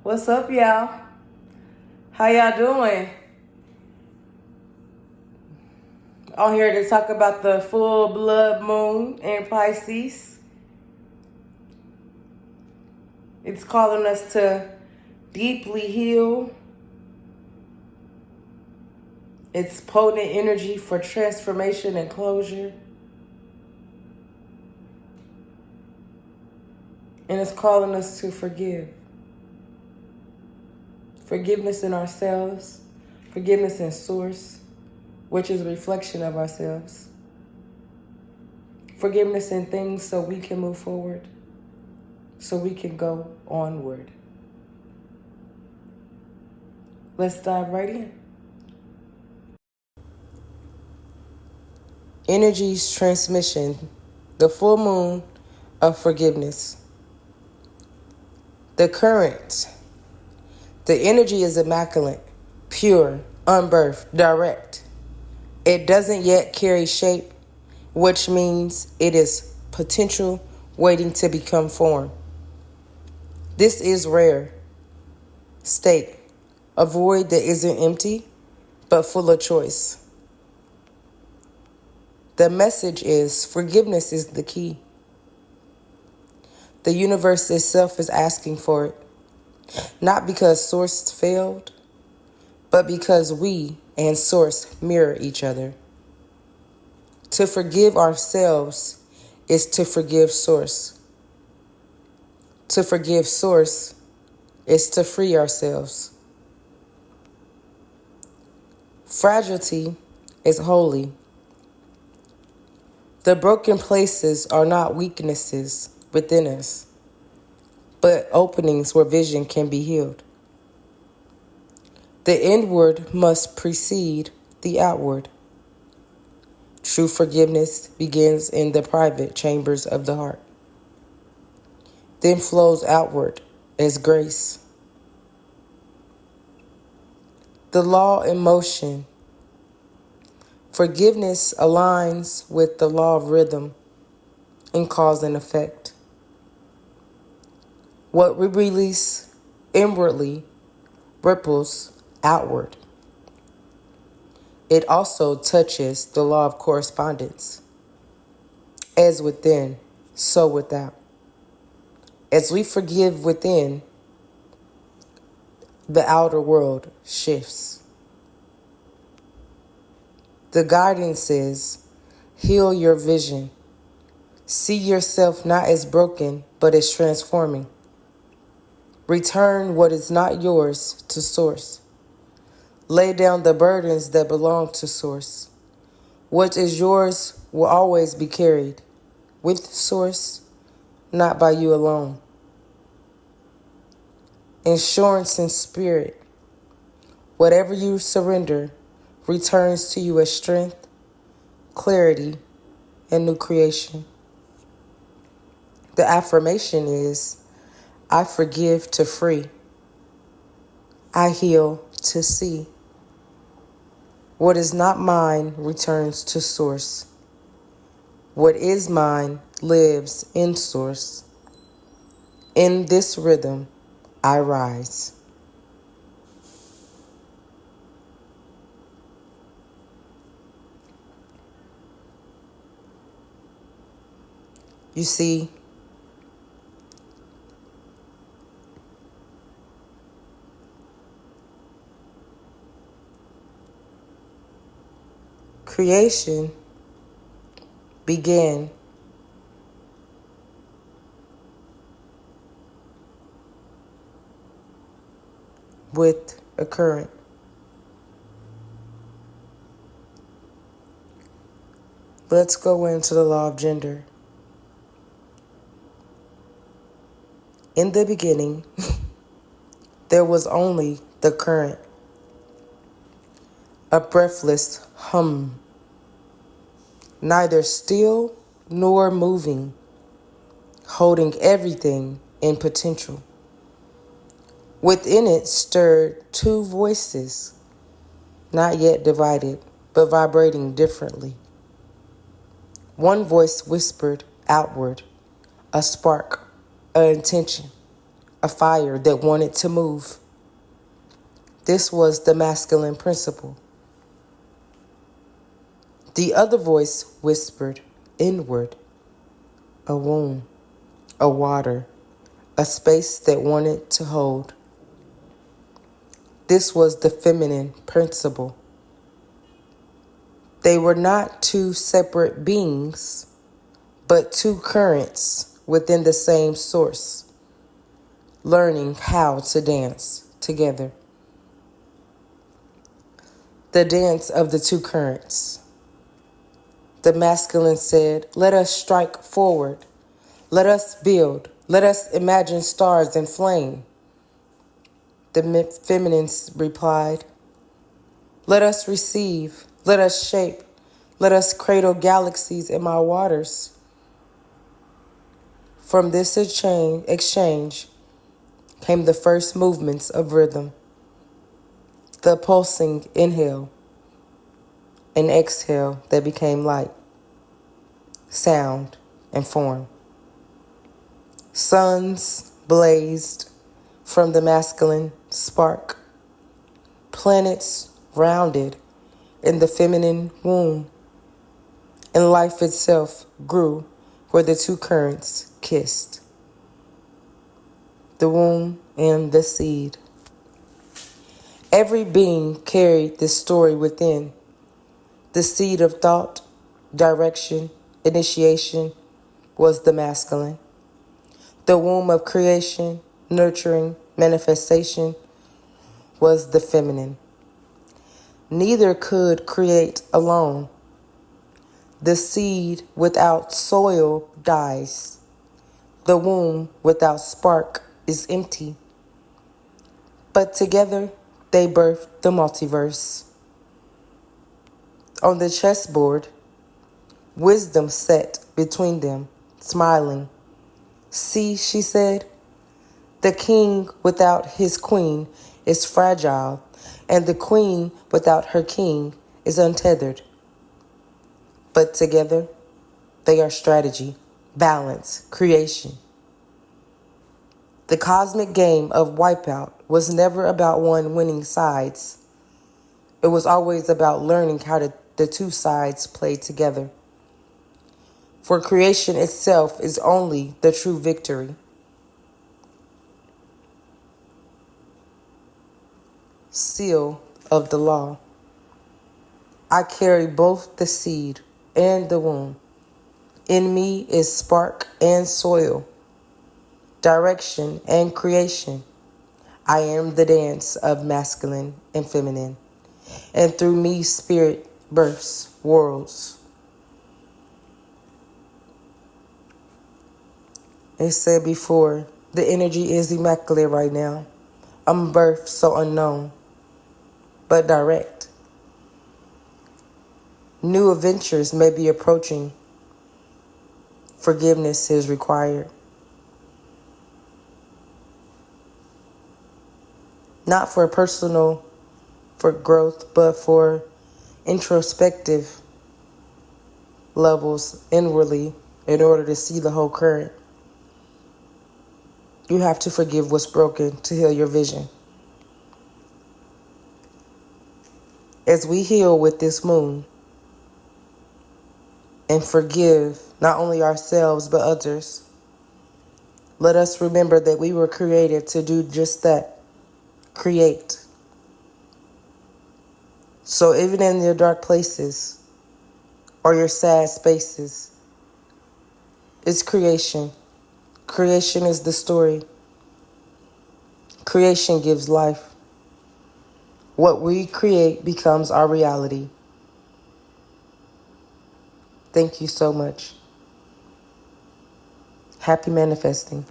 What's up, y'all? How y'all doing? On here to talk about the full blood moon in Pisces. It's calling us to deeply heal. It's potent energy for transformation and closure. And it's calling us to forgive. Forgiveness in ourselves, forgiveness in source, which is a reflection of ourselves. Forgiveness in things so we can move forward, so we can go onward. Let's dive right in. Energy's transmission, the full moon of forgiveness. The current. The energy is immaculate, pure, unbirthed, direct. It doesn't yet carry shape, which means it is potential waiting to become form. This is rare state, a void that isn't empty, but full of choice. The message is forgiveness is the key. The universe itself is asking for it. Not because Source failed, but because we and Source mirror each other. To forgive ourselves is to forgive Source. To forgive Source is to free ourselves. Fragility is holy. The broken places are not weaknesses within us, but openings where vision can be healed. The inward must precede the outward. True forgiveness begins in the private chambers of the heart, then flows outward as grace. The law in motion. Forgiveness aligns with the law of rhythm in cause and effect. What we release inwardly ripples outward. It also touches the law of correspondence. As within, so without. As we forgive within, the outer world shifts. The guidance is, heal your vision. See yourself not as broken, but as transforming. Return what is not yours to Source. Lay down the burdens that belong to Source. What is yours will always be carried with Source, not by you alone. Insurance in spirit. Whatever you surrender returns to you as strength, clarity, and new creation. The affirmation is, I forgive to free. I heal to see. What is not mine returns to Source. What is mine lives in Source. In this rhythm, I rise. You see, creation began with a current. Let's go into the law of gender. In the beginning, there was only the current, a breathless hum, neither still nor moving, holding everything in potential. Within it stirred two voices, not yet divided, but vibrating differently. One voice whispered outward, a spark, an intention, a fire that wanted to move. This was the masculine principle. The other voice whispered inward, a womb, a water, a space that wanted to hold. This was the feminine principle. They were not two separate beings, but two currents within the same source, learning how to dance together. The dance of the two currents. The masculine said, "Let us strike forward. Let us build. Let us imagine stars and flame." The feminine replied, "Let us receive. Let us shape. Let us cradle galaxies in my waters." From this exchange came the first movements of rhythm. The pulsing inhale and exhale that became light, sound, and form. Suns blazed from the masculine spark. Planets rounded in the feminine womb. And life itself grew where the two currents kissed. The womb and the seed. Every being carried this story within. The seed of thought, direction, initiation was the masculine. The womb of creation, nurturing, manifestation was the feminine. Neither could create alone. The seed without soil dies. The womb without spark is empty. But together they birthed the multiverse. On the chessboard, wisdom sat between them, smiling. "See," she said, "the king without his queen is fragile, and the queen without her king is untethered. But together, they are strategy, balance, creation." The cosmic game of Wipeout was never about one winning sides. It was always about learning how the two sides play together. For creation itself is only the true victory. Seal of the law. I carry both the seed and the womb. In me is spark and soil, direction and creation. I am the dance of masculine and feminine, and through me spirit births worlds. It said before, the energy is immaculate right now. I'm birthed so unknown, but direct. New adventures may be approaching. Forgiveness is required. Not for growth, but for introspective levels inwardly in order to see the whole current. You have to forgive what's broken to heal your vision. As we heal with this moon and forgive not only ourselves but others, let us remember that we were created to do just that, create. So even in your dark places or your sad spaces, it's creation. Creation is the story. Creation gives life. What we create becomes our reality. Thank you so much. Happy manifesting.